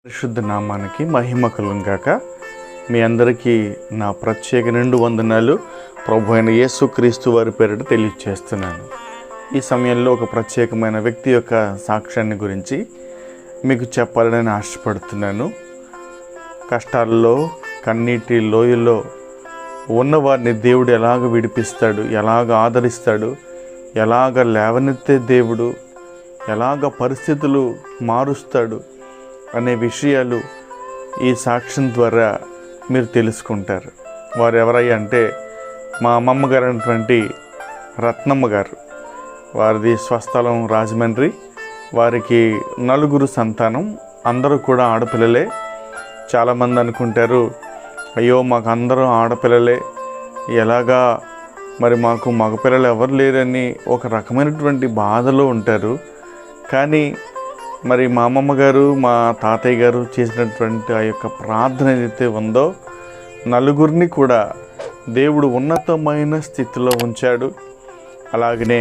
పరిశుద్ధ నామానికి మహిమ కలుగుగాక. మీ అందరికీ నా ప్రత్యేక నిండు వందనాలు ప్రభు అయిన యేసుక్రీస్తు వారి పేరిట తెలియజేస్తున్నాను. ఈ సమయంలో ఒక ప్రత్యేకమైన వ్యక్తి యొక్క సాక్ష్యాన్ని గురించి మీకు చెప్పాలని ఆశపడుతున్నాను. కష్టాల్లో, కన్నీటి లోయలో ఉన్నవారిని దేవుడు ఎలాగ విడిపిస్తాడు, ఎలాగ ఆదరిస్తాడు, ఎలాగ లేవనెత్తే దేవుడు, ఎలాగ పరిస్థితులు మారుస్తాడు అనే విషయాలు ఈ సాక్ష్యం ద్వారా మీరు తెలుసుకుంటారు. వారు ఎవరయ్యా అంటే మా అమ్మమ్మ గారు అయినటువంటి రత్నమ్మ గారు. వారిది స్వస్థలం రాజమండ్రి. వారికి 4 సంతానం, అందరూ కూడా ఆడపిల్లలే. చాలామంది అనుకుంటారు, అయ్యో మాకు అందరూ ఆడపిల్లలే, ఎలాగా మరి మాకు మగపిల్లలు ఎవరు లేరని ఒక రకమైనటువంటి బాధలో ఉంటారు. కానీ మరి మా అమ్మమ్మ గారు, మా తాతయ్య గారు చేసినటువంటి ఆ యొక్క ప్రార్థన ఏదైతే ఉందో 4 కూడా దేవుడు ఉన్నతమైన స్థితిలో ఉంచాడు. అలాగనే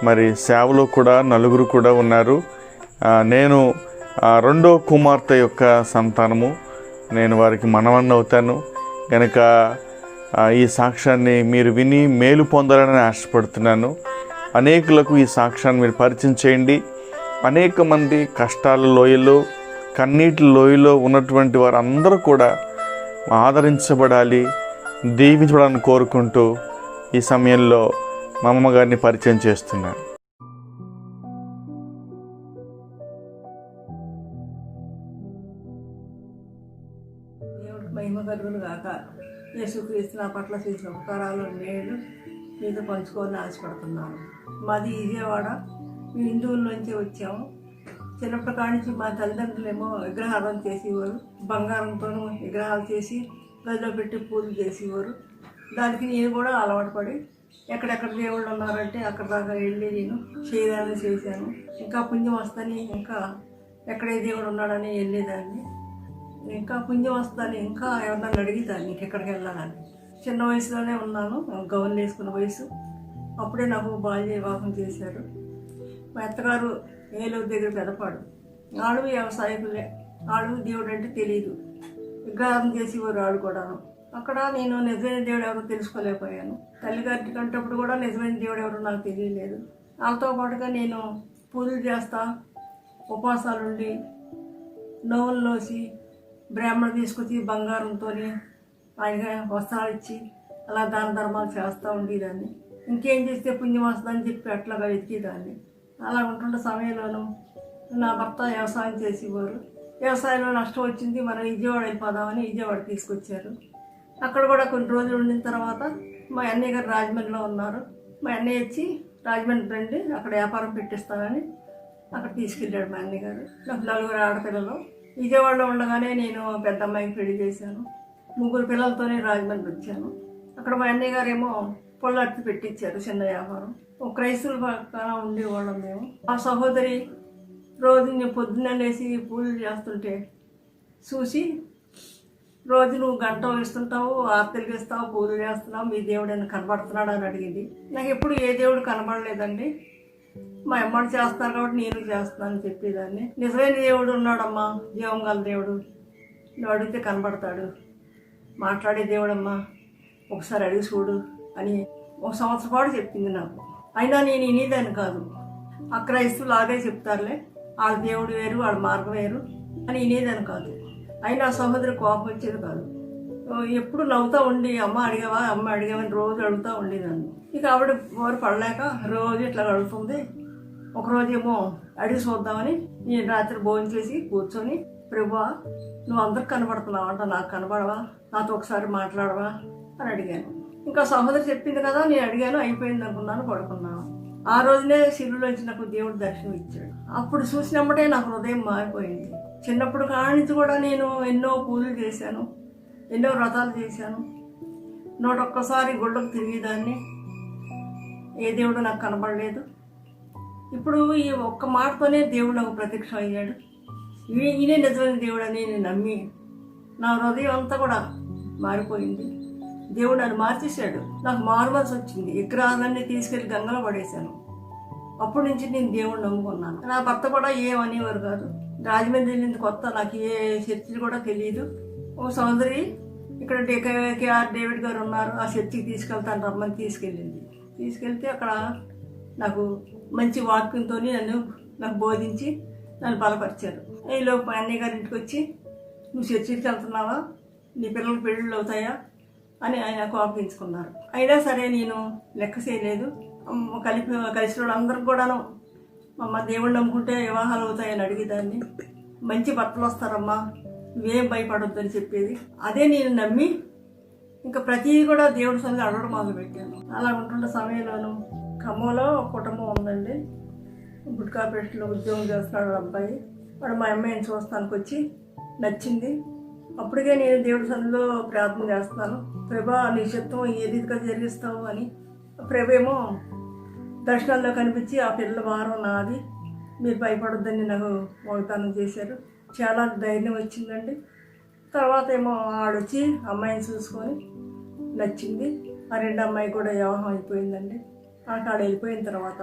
మరి సేవలో కూడా 4 కూడా ఉన్నారు. నేను 2వ కుమార్తె యొక్క సంతానము. నేను వారికి మనవణ్ణి అవుతాను కనుక ఈ సాక్ష్యాన్ని మీరు విని మేలు పొందాలని ఆశపడుతున్నాను. అనేకులకు ఈ సాక్ష్యాన్ని మీరు పరిచయం చేయండి. అనేక మంది కష్టాల లోయలో, కన్నీటి లోయలో ఉన్నటువంటి వారందరూ కూడా ఆదరించబడాలి, దీవించబడాలని కోరుకుంటూ ఈ సమయంలో మా అమ్మమ్మ గారిని పరిచయం చేస్తున్నాను. దేవుడికి మహిమ కలుగును గాక. యేసుక్రీస్తు నా పట్ల చేసిన ఉపకారాలు నేను మీతో పంచుకోవాలని ఆశపడుతున్నాను. మాది విజయవాడ. మేము హిందువుల నుంచి వచ్చాము. చిన్నప్పటి కాడి నుంచి మా తల్లిదండ్రులేమో విగ్రహాలను చేసేవారు. బంగారంతో విగ్రహాలు చేసి గదిలో పెట్టి పూజలు చేసేవారు. దానికి నేను కూడా అలవాటు పడి ఎక్కడెక్కడ దేవుళ్ళు ఉన్నారంటే అక్కడ దాకా వెళ్ళి నేను చేయడాన్ని చేశాను. ఇంకా పుణ్యం వస్తని, ఇంకా ఎక్కడే దేవుడు ఉన్నాడని వెళ్ళేదాన్ని. ఇంకా పుణ్యం వస్తుందని ఇంకా ఎవరన్నా అడిగేదాన్ని ఎక్కడికి వెళ్ళాలని. చిన్న వయసులోనే ఉన్నాను, గౌన్లు వేసుకున్న వయసు. అప్పుడే నాకు బాల్య వివాహం చేశారు. మా అత్తగారు ఏలూరు దగ్గర పెదపాడు. ఆడు వ్యవసాయకులే. ఆడు దేవుడు అంటే తెలియదు, విగ్రహం చేసేవారు ఆడు కూడాను. అక్కడ నేను నిజమైన దేవుడు ఎవరో తెలుసుకోలేకపోయాను. తల్లిగారి కంటప్పుడు కూడా నిజమైన దేవుడు ఎవరో నాకు తెలియలేదు. వాళ్ళతో పాటుగా నేను పూజలు చేస్తా, ఉపవాసాలుండి, నోవుల్లోసి బ్రాహ్మణ తీసుకొచ్చి బంగారంతో ఆయన వస్త్రాలు ఇచ్చి అలా దాన ధర్మాలు చేస్తూ ఉండేదాన్ని. ఇంకేం చేస్తే పుణ్యం వస్తుందని చెప్పి అట్లాగా వెతికేదాన్ని. అలా ఉంటున్న సమయంలోనూ నా భర్త వ్యవసాయం చేసేవారు. వ్యవసాయంలో నష్టం వచ్చింది, మనం విజయవాడ వెళ్ళిపోదామని విజయవాడ తీసుకొచ్చారు. అక్కడ కూడా కొన్ని రోజులు ఉండిన తర్వాత మా అన్నయ్య గారు రాజమండ్రిలో ఉన్నారు. మా అన్నయ్య వచ్చి రాజమండ్రి రండి, అక్కడ వ్యాపారం పెట్టిస్తానని అక్కడ తీసుకెళ్ళాడు మా అన్నయ్య గారు. నాకు 4 ఆడపిల్లలు. విజయవాడలో ఉండగానే నేను పెద్ద అమ్మాయికి పెళ్లి చేశాను. 3 పిల్లలతోనే రాజమండ్రి వచ్చాను. అక్కడ మా అన్నయ్య గారు ఏమో పొల్లర్తి పెట్టించారు, చిన్న వ్యాపారం. ఒక క్రైస్తవుల పక్కన ఉండేవాళ్ళం మేము. ఆ సహోదరి రోజు నేను పొద్దున్నే లేచి పూజలు చేస్తుంటే చూసి, రోజు నువ్వు గంట వేస్తుంటావు, ఆర్తలు వేస్తావు, పూజలు చేస్తున్నావు, మీ దేవుడు ఏమైనా కనబడుతున్నాడు అని అడిగింది. నాకు ఎప్పుడు ఏ దేవుడు కనబడలేదండి. మా అమ్మడు చేస్తారు కాబట్టి నేను చేస్తున్నానని చెప్పేదాన్ని. నిజమైన దేవుడు ఉన్నాడమ్మా, జీవం గల దేవుడు, నువ్వు అడిగితే కనబడతాడు, మాట్లాడే దేవుడమ్మా, ఒకసారి అడిగి చూడు అని 1 సంవత్సరం పాటు చెప్పింది నాకు. అయినా నేను వినేదాన్ని కాదు. ఆ క్రైస్తవులు లాగే చెప్తారులే, వాళ్ళ దేవుడు వేరు, వాళ్ళ మార్గం వేరు అని వినేదాన్ని కాదు. అయినా ఆ సహోదరి కోపం వచ్చేది కాదు. ఎప్పుడు నవ్వుతూ ఉండి, అమ్మ అడిగావా, అమ్మ అడిగావని రోజు అడుగుతూ ఉండేదాన్ని. ఇక ఆవిడ బోరు పడలేక రోజు ఇట్లా అడుగుతుంది. ఒకరోజేమో అడిగి చూద్దామని నేను రాత్రి భోజనం చేసి కూర్చొని, ప్రభువా నువ్వు అందరికి కనబడుతున్నావు అంట, నాకు కనబడవా, నాతో ఒకసారి మాట్లాడవా అని అడిగాను. ఇంకా సహోదరి చెప్పింది కదా, నేను అడిగాను, అయిపోయింది అనుకున్నాను, పడుకున్నాను. ఆ రోజునే శిలువలోంచి నాకు దేవుడు దర్శనం ఇచ్చాడు. అప్పుడు చూసినప్పుడే నాకు హృదయం మారిపోయింది. చిన్నప్పుడు కాడి నుంచి కూడా నేను ఎన్నో పూజలు చేశాను, ఎన్నో వ్రతాలు చేశాను. 101 గుళ్ళకు తిరిగేదాన్ని, ఏ దేవుడు నాకు కనబడలేదు. ఇప్పుడు ఈ ఒక్క మాటతోనే దేవుడు నాకు ప్రత్యక్షం అయ్యాడు. ఈయనే నిజమైన దేవుడు అని నేను నమ్మి నా హృదయం అంతా కూడా మారిపోయింది. దేవుడు నన్ను మార్చేశాడు. నాకు మారు మనసు వచ్చింది. విగ్రహాలన్నీ తీసుకెళ్ళి గంగలో పడేశాను. అప్పటి నుంచి నేను దేవుడిని నమ్ముకున్నాను. నా భర్త కూడా ఏమనేవారు కాదు. రాజమండ్రి వెళ్ళింది కొత్త, నాకు ఏ చర్చిలు కూడా తెలియదు. ఓ సోదరి ఇక్కడ కేఆర్ డేవిడ్ గారు ఉన్నారు, ఆ చర్చికి తీసుకెళ్తాను రమ్మని తీసుకెళ్తే అక్కడ నాకు మంచి వాక్యంతో నాకు బోధించి నన్ను బలపరిచారు. ఈలోపు మా అన్నయ్య గారి ఇంటికి వచ్చి, నువ్వు చర్చికి వెళ్తున్నావా, నీ పిల్లలకు పెళ్ళిళ్ళు అవుతాయా అని ఆయన కోపగించుకున్నారు. అయినా సరే నేను లెక్క చేయలేదు. కలిసిన వాళ్ళందరికి కూడాను, అమ్మ దేవుడు నమ్ముకుంటే వివాహాలు అవుతాయని అడిగేదాన్ని. మంచి భర్తలు వస్తారమ్మా, నువ్వేం భయపడొద్దు అని చెప్పేది. అదే నేను నమ్మి ఇంకా ప్రతిదీ కూడా దేవుడి సన్నిధిలో అడగడం మొదలుపెట్టాను. అలా ఉంటున్న సమయంలోనూ ఖమ్మంలో ఒక కుటుంబం ఉందండి, బుడ్కాపేటలో ఉద్యోగం చేస్తున్నాడు అబ్బాయి. వాడు మా అమ్మాయిని చూస్తానికి వచ్చి నచ్చింది. అప్పటికే నేను దేవుడి సన్నిధిలో ప్రార్థన చేస్తాను, ప్రభా నీ చిత్తం ఏ రీతిగా జరిగిస్తావు అని. ప్రభు ఏమో దర్శనాల్లో కనిపించి, ఆ పిల్లల వారం నాది, మీరు భయపడొద్దని నాకు వాగ్దానం చేశారు. చాలా ధైర్యం వచ్చిందండి. తర్వాత ఏమో ఆడొచ్చి అమ్మాయిని చూసుకొని నచ్చింది. ఆ రెండో అమ్మాయి కూడా వివాహం అయిపోయిందండి. అక్కడ వెళ్ళిపోయిన తర్వాత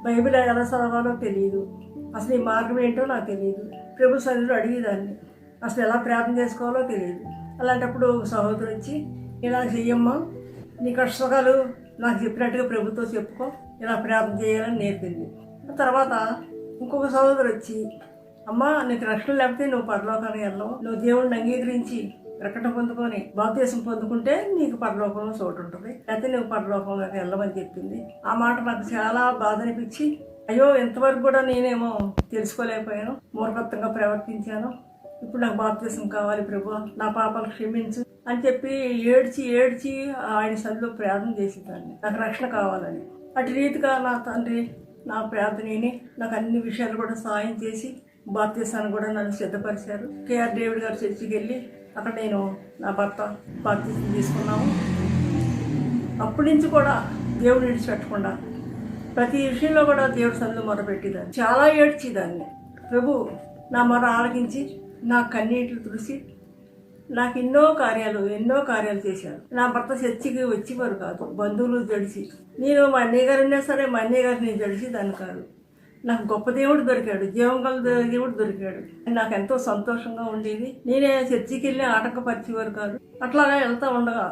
బైబిల్ ఎలా చదవాలో తెలియదు, అసలు ఈ మార్గం ఏంటో నాకు తెలియదు. ప్రభు సన్నిధిలో అడిగేదాన్ని, అసలు ఎలా ప్రార్థన చేసుకోవాలో తెలియదు. అలాంటప్పుడు సహోదరు వచ్చి, ఇలా చెయ్యమ్మా, నీ కష్టకాలు నాకు చెప్పినట్టుగా ప్రభుతో చెప్పుకో, ఇలా ప్రార్థన చేయాలని నేర్పింది. తర్వాత ఇంకొక సహోదరు వచ్చి, అమ్మ నీకు రక్షణ లేకపోతే నువ్వు పరలోకానికి వెళ్ళవు, నువ్వు దేవుడిని అంగీకరించి రక్షణ పొందుకొని బాప్తీసం పొందుకుంటే నీకు పరలోకంలో చోటు ఉంటుంది, లేకపోతే నువ్వు పరలోకంలోకి వెళ్ళమని చెప్పింది. ఆ మాట నాకు చాలా బాధ అనిపించి, అయ్యో ఇంతవరకు కూడా నేనేమో తెలుసుకోలేకపోయాను, మూర్ఖత్వంగా ప్రవర్తించాను, ఇప్పుడు నాకు బాప్తీసం కావాలి ప్రభు, నా పాపాలు క్షమించు అని చెప్పి ఏడ్చి ఆయన సన్నిధిలో ప్రార్థన చేసేదాన్ని, నాకు రక్షణ కావాలని. అటు రీతిగా నా తండ్రి నా ప్రార్థనని నాకు అన్ని విషయాలు కూడా సాయం చేసి బాప్తీసాన్ని కూడా నన్ను సిద్ధపరిచారు. కేఆర్ డేవిడ్ గారు చర్చికి వెళ్ళి అక్కడ నేను నా భర్త బాప్తీసం తీసుకున్నాము. అప్పటి నుంచి కూడా దేవుడిని విడిచిపెట్టకుండా ప్రతి విషయంలో కూడా దేవుడి సన్నిధిలో మొరపెట్టేదాన్ని. చాలా ఏడ్చేదాన్ని. ప్రభు నా మొర ఆలకించి నా కన్నీటిని తుడిసి నాకు ఎన్నో కార్యాలు చేశారు. నా భర్త చర్చికి వచ్చేవారు కాదు, బంధువులు జడిసి. నేను మా అన్నయ్య గారు ఉన్నా సరే మా అన్నయ్య గారు నేను జడిసి దాన్ని కాదు. నాకు గొప్ప దేవుడు దొరికాడు, జీవంగల దేవుడు దొరికాడు. నాకు ఎంతో సంతోషంగా ఉండేది. నేనే చర్చికి వెళ్ళి ఆటంకపరిచేవారు కాదు. అట్లాగా వెళ్తా ఉండగా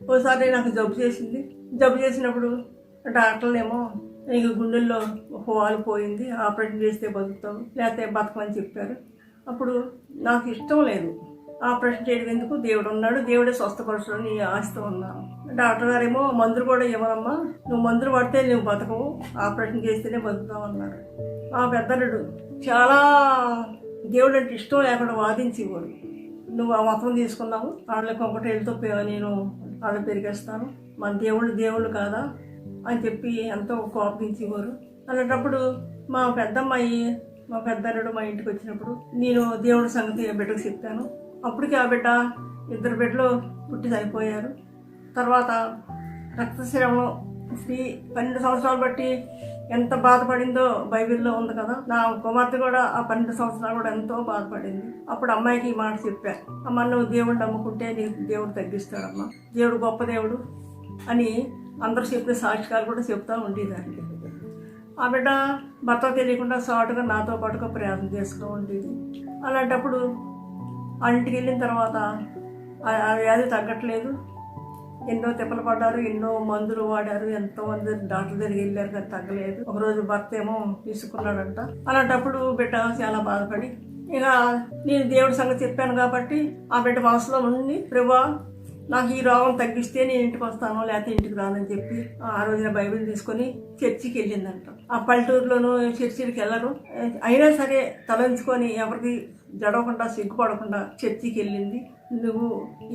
ఓసారి నాకు జబ్బు చేసినప్పుడు డాక్టర్లేమో నీకు గుండెల్లో హోల్ పోయింది, ఆపరేషన్ చేస్తే బతుకుతావు, లేకపోతే బతకమని చెప్పారు. అప్పుడు నాకు ఇష్టం లేదు ఆపరేషన్ చేయడం ఎందుకు, దేవుడు ఉన్నాడు, దేవుడే స్వస్థపరచడం నీ ఆశతో ఉన్నాను. డాక్టర్ గారేమో మందులు కూడా ఇవ్వనమ్మా, నువ్వు మందులు పడితే నువ్వు బతకవు, ఆపరేషన్ చేస్తేనే బతుకుతావు అన్నాడు. ఆ పెద్దలుడు చాలా దేవుడు అంటే ఇష్టం లేకుండా వాదించేవాడు. నువ్వు ఆ మతం తీసుకున్నావు, వాళ్ళకి ఒకటి వెళ్తూ నేను వాళ్ళు పెరిగేస్తాను, మన దేవుళ్ళు కాదా అని చెప్పి ఎంతో కోపించేవారు. అలాంటప్పుడు మా పెద్దలుడు మా ఇంటికి వచ్చినప్పుడు నేను దేవుడి సంగతి ఆ బిడ్డకు చెప్పాను. అప్పటికి ఆ బిడ్డ 2 బిడ్డలు పుట్టి చనిపోయారు. తర్వాత రక్తస్రావం స్త్రీ 12 సంవత్సరాలు బట్టి ఎంత బాధపడిందో బైబిల్లో ఉంది కదా. నా కుమార్తె కూడా ఆ 12 సంవత్సరాలు కూడా ఎంతో బాధపడింది. అప్పుడు అమ్మాయికి ఈ మాట చెప్పా, అమ్మ నువ్వు దేవుడిని నమ్ముకుంటే నీకు దేవుడు తగ్గిస్తాడమ్మా, దేవుడు గొప్ప దేవుడు అని అందరూ చెప్పిన సాక్షికాలు కూడా చెప్తూ ఉండేదాన్ని. ఆ బిడ్డ భర్త తెలియకుండా సాటుగా నాతో పాటుగా ప్రయాణం చేస్తూ ఉండేది. అలాంటప్పుడు ఆ ఇంటికి వెళ్ళిన తర్వాత ఆ వ్యాధి తగ్గట్లేదు. ఎన్నో తిప్పలు పడ్డారు, ఎన్నో మందులు వాడారు, ఎంతోమంది డాక్టర్ దగ్గరికి వెళ్ళారు కానీ తగ్గలేదు. ఒకరోజు భర్త ఏమో తీసుకున్నాడంట. అలాంటప్పుడు బిడ్డ చాలా బాధపడి, ఇక నేను దేవుడి సంగతి చెప్పాను కాబట్టి ఆ బిడ్డ మనసులో ఉండి, ప్రభా నాకు ఈ రోగం తగ్గిస్తే నేను ఇంటికి వస్తాను, లేకపోతే ఇంటికి రానని చెప్పి ఆ రోజున బైబిల్ తీసుకొని చర్చికి వెళ్ళిందంట. ఆ పల్లెటూరులోనూ చర్చికి వెళ్ళరు, అయినా సరే తలంచుకొని ఎవరికి జడవకుండా సిగ్గుపడకుండా చర్చికి వెళ్ళింది. నువ్వు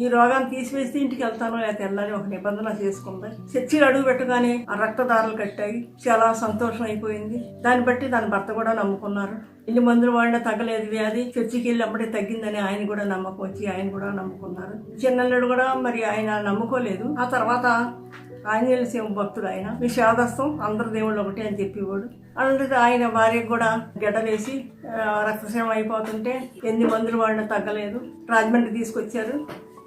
ఈ రోగాన్ని తీసివేస్తే ఇంటికి వెళ్తాను, లేకపోతే వెళ్ళాలి ఒక నిబంధన చేసుకుంది. చర్చిలో అడుగు పెట్టగానే ఆ రక్తదారులు కట్టాయి. చాలా సంతోషం అయిపోయింది. దాన్ని బట్టి దాని భర్త కూడా నమ్ముకున్నారు. ఎన్ని మందులు వాడినా తగ్గలేదు వ్యాధి, చర్చికి వెళ్ళి అప్పుడే తగ్గిందని ఆయన కూడా నమ్మకం వచ్చి ఆయన కూడా నమ్ముకున్నారు. చిన్నల్లుడు కూడా మరి ఆయన నమ్ముకోలేదు. ఆ తర్వాత ఆంజనేయ స్వామి భక్తుడు ఆయన, మీ శాదస్తం అందరు దేవుళ్ళు ఒకటి అని చెప్పేవాడు. అలాంటిది ఆయన భార్యకు కూడా గడ్డలేసి రక్తస్రావం అయిపోతుంటే 8 మందులు వాడినా తగ్గలేదు. రాజమండ్రి తీసుకొచ్చారు.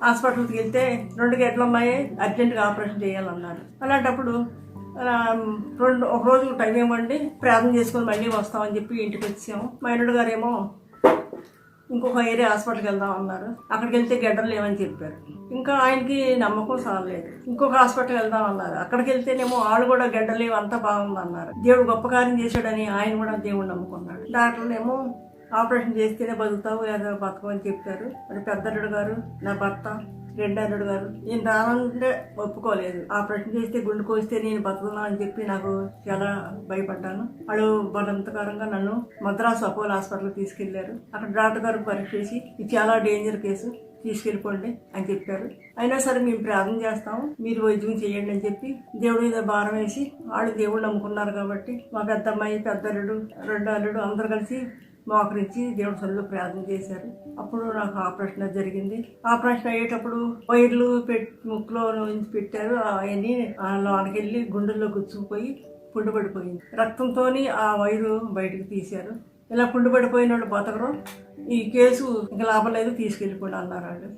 హాస్పిటల్కి వెళ్తే 2 గంటలు ఉన్నాయి, అర్జెంటుగా ఆపరేషన్ చేయాలన్నారు. అలాంటప్పుడు ఒక రోజు టైం ఇవ్వండి, ప్రార్థన చేసుకొని మళ్ళీ వస్తామని చెప్పి ఇంటికి వచ్చాము. మా అల్లుడు గారేమో ఇంకొక ఏరియా హాస్పిటల్కి వెళ్దాం అన్నారు. అక్కడికి వెళ్తే గడ్డలు లేవని చెప్పారు. ఇంకా ఆయనకి నమ్మకం సాలలేదు. ఇంకొక హాస్పిటల్కి వెళ్దాం అన్నారు. అక్కడికి వెళ్తేనేమో వాళ్ళు కూడా గడ్డలు లేవు, అంతా బాగుంది అన్నారు. దేవుడు గొప్ప కార్యం చేశాడని ఆయన కూడా దేవుడు నమ్ముకున్నాడు. డాక్టర్లేమో ఆపరేషన్ చేస్తేనే బతుకుతావు లేదా బతకమని చెప్పారు. మరి పెద్దల్లుడు గారు, నా భర్త, రెండో అల్లుడు గారు నేను రానంటే ఒప్పుకోలేదు. ఆపరేషన్ చేస్తే గుండె కోస్తే నేను బతుకున్నా అని చెప్పి నాకు చాలా భయపడ్డాను. వాళ్ళు బలవంతకరంగా నన్ను మద్రాసు అపోలో హాస్పిటల్కి తీసుకెళ్లారు. అక్కడ డాక్టర్ గారు పరీక్ష చేసి ఇది చాలా డేంజర్ కేసు, తీసుకెళ్ళిపోండి అని చెప్పారు. అయినా సరే మేము ప్రార్థన చేస్తాము, మీరు వైద్యం చేయండి అని చెప్పి దేవుడి మీద భారం వేసి వాళ్ళు దేవుడు నమ్ముకున్నారు కాబట్టి మా పెద్దమ్మాయి, పెద్దల్లుడు, రెండో అల్లుడు అందరు కలిసి మోకరించి దేవుడి సన్నిధిలో ప్రార్థన చేశారు. అప్పుడు నాకు ఆపరేషన్ జరిగింది. ఆపరేషన్ అయ్యేటప్పుడు వైర్లు ముక్కులో నుంచి పెట్టారు. అవన్నీ లోనికి వెళ్ళి గుండెల్లో గుచ్చుకుపోయి పుండు పడిపోయింది. రక్తంతో ఆ వైరు బయటకు తీశారు. ఇలా పుండు పడిపోయిన వాళ్ళు బతకరు, ఈ కేసు ఇంకా లాభం లేదు, తీసుకెళ్ళిపోండి అన్నారు వాళ్ళు.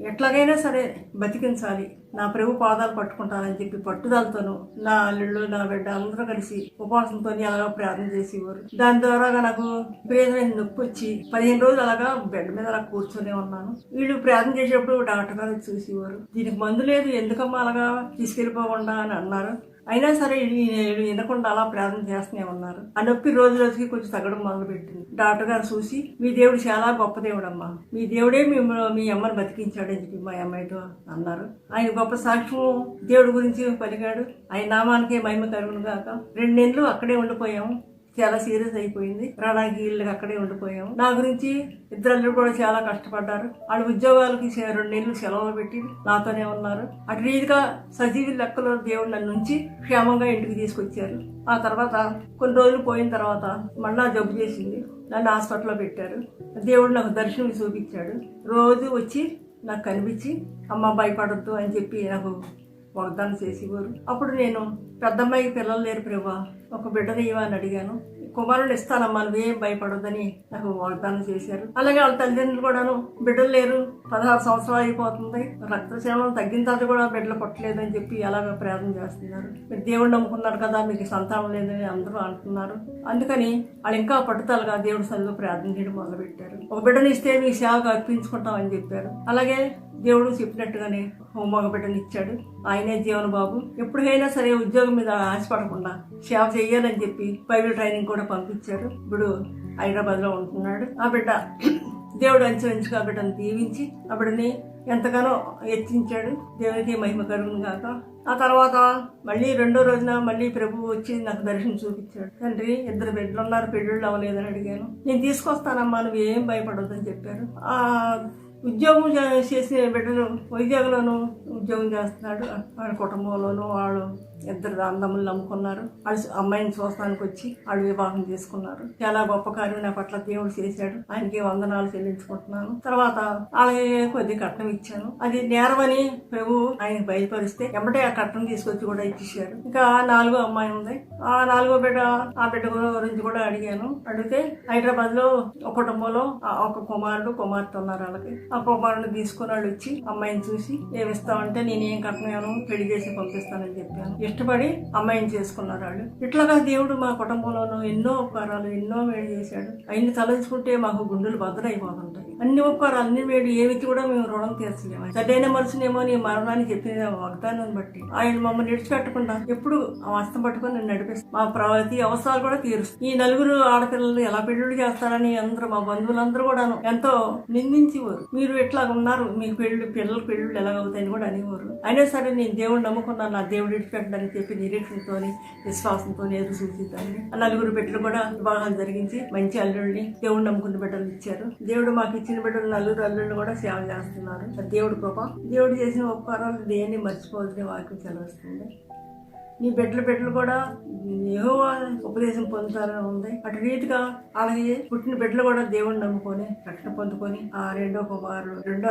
ఎట్లాగైనా సరే బతికించాలి, నా ప్రభు పాదాలు పట్టుకుంటానని చెప్పి పట్టుదలతోనూ నా అల్లుళ్ళు, నా బిడ్డ అందరూ కలిసి ఉపవాసంతో అలాగా ప్రార్థన చేసేవారు. దాని ద్వారా నాకు విపరీతమైన నొప్పి వచ్చి 15 రోజులు అలాగా బెడ్ మీద అలా కూర్చొనే ఉన్నాను. వీళ్ళు ప్రార్థన చేసేటప్పుడు డాక్టర్ గారు చూసేవారు. దీనికి మందు లేదు, ఎందుకమ్మా అలాగా తీసుకెళ్ళిపోకుండా అని అన్నారు. అయినా సరే వినకుండా అలా ప్రార్థన చేస్తూనే ఉన్నారు. ఆ నొప్పి రోజు రోజుకి కొంచెం తగ్గడం మొదలుపెట్టింది. డాక్టర్ గారు చూసి మీ దేవుడు చాలా గొప్ప దేవుడు అమ్మా, మీ దేవుడే మీ అమ్మని బతికించాడని చెప్పి మా అమ్మాయితో అన్నారు. ఆయన గొప్ప సాక్ష్యం దేవుడి గురించి పలికాడు. ఆయన నామానికే మహిమ కలుగును గాక. 2 నెలలు అక్కడే ఉండిపోయాము. చాలా సీరియస్ అయిపోయింది. రావడానికి వీళ్ళకి అక్కడే ఉండిపోయాము. నా గురించి ఇద్దరు కూడా చాలా కష్టపడ్డారు. వాళ్ళ ఉద్యోగాలకి 2 నెలలు సెలవులు పెట్టి నాతోనే ఉన్నారు. అటు రీతిగా సజీవి లెక్కలో దేవుడు నన్ను నుంచి క్షేమంగా ఇంటికి తీసుకొచ్చారు. ఆ తర్వాత కొన్ని రోజులు పోయిన తర్వాత మళ్ళా జబ్బు చేసింది. నన్ను హాస్పిటల్లో పెట్టారు. దేవుడు నాకు దర్శనం చూపించాడు. రోజు వచ్చి నాకు కనిపించి అమ్మ భయపడద్దు అని చెప్పి నాకు వాగ్దానం చేసేవారు. అప్పుడు నేను పెద్దమ్మాయికి పిల్లలు లేరు ప్రభా, ఒక బిడ్డని ఇవ్వని అడిగాను. కుమారుడు ఇస్తానమ్మా, నువ్వేం భయపడొద్దని నాకు వాగ్దానం చేశారు. అలాగే వాళ్ళ తల్లిదండ్రులు కూడాను బిడ్డలు లేరు, 16 సంవత్సరాలు అయిపోతుంది, రక్తశీలం తగ్గిన తర్వాత కూడా బిడ్డలు పుట్టలేదని చెప్పి అలాగే ప్రార్థన చేస్తున్నారు. మీరు దేవుడు నమ్ముకున్నారు కదా, మీకు సంతానం లేదని అందరూ అంటున్నారు. అందుకని వాళ్ళు ఇంకా పట్టుదలగా దేవుడి సన్నిధిలో ప్రార్థన చేయడం మొదలుపెట్టారు. ఒక బిడ్డని ఇస్తే మీ సేవకు అర్పించుకుంటామని చెప్పారు. అలాగే దేవుడు చెప్పినట్టుగానే మగ బిడ్డని ఇచ్చాడు. ఆయనే జీవన బాబు. ఎప్పుడైనా సరే ఉద్యోగం మీద ఆశపడకుండా సేవ చేయాలని చెప్పి బైబిల్ ట్రైనింగ్ కూడా పంపించారు. ఇప్పుడు హైదరాబాద్ లో ఉంటున్నాడు. ఆ బిడ్డ దేవుడు అంచుగా ఆ బిడ్డను దీవించి ఆ బిడ్డని ఎంతగానో హెచ్చించాడు. దేవునికి మహిమ కలుగును గాక. ఆ తర్వాత మళ్ళీ 2వ రోజున మళ్ళీ ప్రభువు వచ్చి నాకు దర్శనం చూపించాడు. తండ్రి 2 బిడ్డలు ఉన్నారు, పెళ్ళిళ్ళు అవ్వలేదని అడిగాను. నేను తీసుకొస్తానమ్మా, నువ్వు ఏం భయపడొద్దని చెప్పారు. ఆ ఉద్యోగం చేసే బిడ్డలు వైజాగ్లోనూ ఉద్యోగం చేస్తున్నాడు. వాళ్ళ కుటుంబంలోనూ వాళ్ళు 2 అందములు నమ్ముకున్నారు. వాళ్ళు అమ్మాయిని చూస్తానికి వచ్చి వాళ్ళు వివాహం చేసుకున్నారు. చాలా గొప్ప కార్యం నా పట్ల దేవుడు చేశాడు. ఆయనకి వందనాలు చెల్లించుకుంటున్నాను. తర్వాత అలాగే కొద్ది కట్నం ఇచ్చాను. అది నేరమని ప్రభు ఆయన బయలుపరిస్తే ఎమ్మటే ఆ కట్నం తీసుకొచ్చి కూడా ఇచ్చేసారు. ఇంకా 4వ అమ్మాయి ఉంది. ఆ 4వ బిడ్డ, ఆ బిడ్డ గురించి కూడా అడిగాను. అడిగితే హైదరాబాద్ లో ఒక కుటుంబంలో ఒక కుమారుడు కుమార్తె ఉన్నారు. వాళ్ళకి ఆ కుమారుడు తీసుకుని వాళ్ళు వచ్చి అమ్మాయిని చూసి ఏమిస్తామంటే నేనేం కట్నం పెళ్లి చేసి పంపిస్తానని చెప్పాను. ఇష్టపడి అమ్మాయిని చేసుకున్నారు వాళ్ళు. ఇట్లాగా దేవుడు మా కుటుంబంలోనూ ఎన్నో ఉపకారాలు, ఎన్నో మేలు చేశాడు. ఆయన్ని తలంచుకుంటే మాకు గుండెలు బద్దలైపోతుంటాయి. అన్ని ఉపకారాలు, అన్ని మేలు ఏమిటి కూడా మేము రుణం తీర్చలేము. సరైన మనసునేమో నీ మరణాన్ని చెప్పిన వాగ్దానాన్ని బట్టి ఆయన మమ్మల్ని విడిచిపెట్టకుండా ఎప్పుడు హస్తం పట్టుకొని నన్ను నడిపిస్తాం. మా ప్రతి అవసరాలు కూడా తీరుస్తాం. ఈ 4 ఆడపిల్లలు ఎలా పెళ్లిళ్ళు చేస్తారని అందరూ మా బంధువులందరూ కూడా ఎంతో నిందించేవారు. మీరు ఎట్లా ఉన్నారు, మీకు పిల్లల పెళ్ళిళ్ళు ఎలాగవుతాయని కూడా అనేవారు. అయినా సరే నేను దేవుడు నమ్ముకున్నాను. నా దేవుడు విడిచిపెట్టడానికి చెప్పి నిరీక్షణతో విశ్వాసంతో ఎదురు చూసేదాన్ని. 4 బిడ్డలు కూడా వివాహాలు జరిగించి మంచి అల్లుళ్ళని దేవుడు నమ్ముకున్న బిడ్డలు ఇచ్చారు. దేవుడు మాకు ఇచ్చిన బిడ్డలు 4 అల్లుళ్ళు కూడా సేవ చేస్తున్నారు. దేవుడు కృప. దేవుడు చేసిన ఉపకారాలు దేన్ని మర్చిపోవద్దని వాక్యం సెలవిస్తుంది. నీ బిడ్డలు కూడా యెహోవా ఉపదేశం పొందుతారని ఉంది. అటు రీతిగా అలాగే పుట్టిన బిడ్డలు కూడా దేవుడిని నమ్ముకొని రక్షణ పొందుకొని ఆ 2వ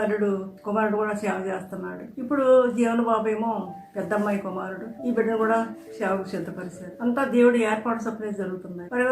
అల్లుడు కుమారుడు కూడా సేవ చేస్తున్నాడు. ఇప్పుడు జీవన బాబు ఏమో పెద్దమ్మాయి కుమారుడు. ఈ బిడ్డను కూడా సేవకు సిద్ధపరిచారు. అంతా దేవుడి ఏర్పాటు చొప్పునే జరుగుతున్నాయి. మరి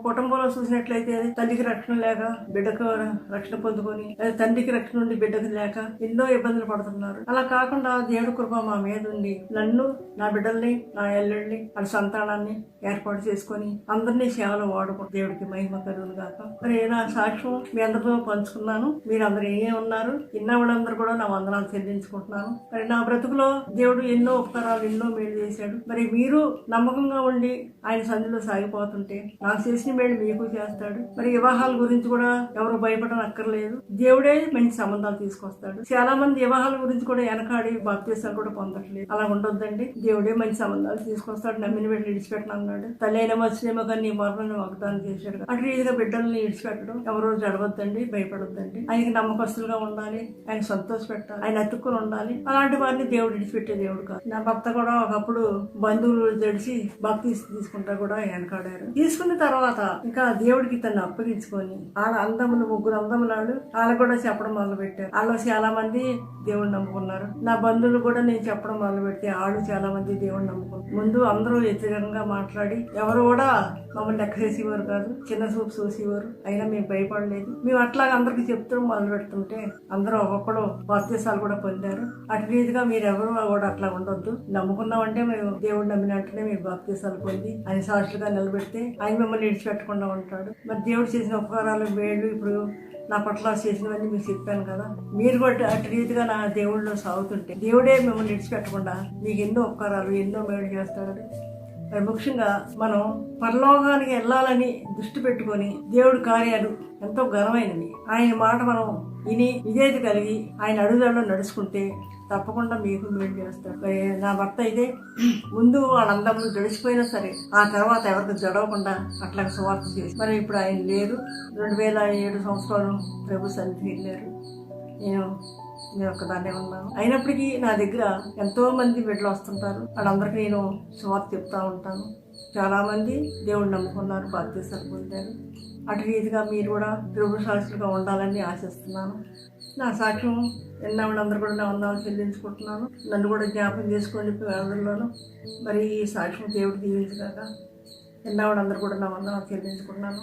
కుటుంబంలో చూసినట్లయితే తల్లికి రక్షణ లేక బిడ్డకు రక్షణ పొందుకొని, తండ్రికి రక్షణ ఉండి బిడ్డకు లేక ఎన్నో ఇబ్బందులు పడుతున్నారు. అలా కాకుండా దేవుడి కృప మా మీద ఉండి నన్ను, నా బిడ్డల్ని, నా ఎల్లుడిని వాళ్ళ సంతానాన్ని ఏర్పాటు చేసుకొని అందరినీ సేవలు వాడుకుంటారు. దేవుడికి మహిమ కలుగును గాక. మరి నా సాక్ష్యం మీ అందరితో పంచుకున్నాను. మీరు అందరు ఏ ఉన్నారు, ఇన్న వాళ్ళందరూ కూడా నా వందనాలు చెల్లించుకుంటున్నాను. మరి నా బ్రతుకులో దేవుడు ఎన్నో ఉపకారాలు, ఎన్నో మేలు చేశాడు. మరి మీరు నమ్మకంగా ఉండి ఆయన సంధిలో సాగిపోతుంటే నాకు చేసిన మేలు మీకు చేస్తాడు. మరి వివాహాల గురించి కూడా ఎవరు భయపడనక్కర్లేదు. దేవుడే మంచి సంబంధాలు తీసుకొస్తాడు. చాలా మంది వివాహాల గురించి కూడా వెనకాడి బాప్తీసాలు కూడా పొందట్లేదు. అలా ఉండొద్దండి. దేవుడే మంచి సంబంధాలు తీసుకొస్తాడు. నమ్మిన బిడ్డలు విడిచిపెట్టను అన్నాడు. తల్లైన మత్స్యమో కానీ నీ మరణాన్ని వాగ్దానం చేశాడు. అటు రీతిగా బిడ్డల్ని విడిచిపెట్టడం ఎవరో జడవద్దండి, భయపడొద్దండి. ఆయనకి నమ్మకస్తులుగా ఉండాలి, ఆయన సంతోష పెట్టాలి, ఆయన అతుక్కుని ఉండాలి. అలాంటి వారిని దేవుడు విడిచిపెట్టే దేవుడు కాదు. నా భర్త కూడా ఒకప్పుడు బంధువులు తెలిసి భక్తి తీసుకుంటా కూడా వెనకాడారు. తీసుకున్న తర్వాత ఇంకా దేవుడికి తను అప్పగించుకొని వాళ్ళ అందములు, ముగ్గురు అందములాడు వాళ్ళు కూడా చెప్పడం మొదలు పెట్టారు. వాళ్ళు చాలా మంది దేవుడిని నమ్ముకున్నారు. నా బంధువులు కూడా నేను చెప్పడం మొదలు పెడితే వాళ్ళు చాలా మంది దేవుడిని నమ్ముకున్నారు. ముందు అందరూ వ్యతిరేకంగా మాట్లాడి ఎవరు కూడా మమ్మల్ని లెక్క చేసేవారు కాదు, చిన్న చూపు చూసేవారు. అయినా మేము భయపడలేదు. మేము అట్లాగా అందరికి చెప్తూ మొదలు పెడుతుంటే అందరూ ఒక్కొక్కడు బాప్తీసాలు కూడా పొందారు. అటు రీతిగా మీరు ఎవరు కూడా అట్లా ఉండొద్దు. నమ్ముకున్నామంటే మేము దేవుడు నమ్మినట్టునే మీరు బాప్తీసాలు పొంది ఆయన సాక్షులుగా నిలబెడితే ఆయన మిమ్మల్ని విడిచిపెట్టకుండా ఉంటాడు. మరి దేవుడు చేసిన ఉపకారాలు, వేళ్ళు ఇప్పుడు నా పట్ల చేసినవన్నీ మీకు చెప్పాను కదా. మీరు కూడా అటు రీతిగా నా దేవుళ్ళు సాగుతుంటే దేవుడే మిమ్మల్ని విడిచిపెట్టకుండా మీకు ఎన్నో ఉపకారాలు, ఎన్నో మేలు చేస్తాడు. మరి ముఖ్యంగా మనం పరలోకానికి వెళ్ళాలని దృష్టి పెట్టుకొని దేవుడి కార్యాలు ఎంతో ఘనమైనవి. ఆయన మాట మనం విని విధేయత కలిగి ఆయన అడుగుదలలో నడుచుకుంటే తప్పకుండా మీకు మేలు చేస్తాడు. నా భర్త అయితే ముందు వాళ్ళందరూ గడిచిపోయినా సరే ఆ తర్వాత ఎవరికి జడవకుండా అట్లా సువార్త చేసి మరి ఇప్పుడు ఆయన లేరు. 2007 సంవత్సరాలు ప్రభు సన్నిధికి వెళ్ళారు. నేను ఒక్కదాన్నే ఉన్నాను. అయినప్పటికీ నా దగ్గర ఎంతో మంది బిడ్డలు వస్తుంటారు. వాళ్ళందరికీ నేను సువార్త చెప్తా ఉంటాను. చాలా మంది దేవుడిని నమ్ముకున్నారు, బాప్తీసాలు పొందారు. అటు రీతిగా మీరు కూడా ప్రభు సాక్షులుగా ఉండాలని ఆశిస్తున్నాను. నా సాక్ష్యం విన్న వాళ్ళందరూ కూడా నా వందనాలు చెల్లించుకుంటున్నాను. నన్ను కూడా జ్ఞాపకం చేసుకోండి అందరిలోనూ. మరి ఈ సాక్ష్యం దేవుడు దీవించగాక. విన్న వాళ్ళందరూ కూడా నా వందనాలు చెల్లించుకుంటున్నాను.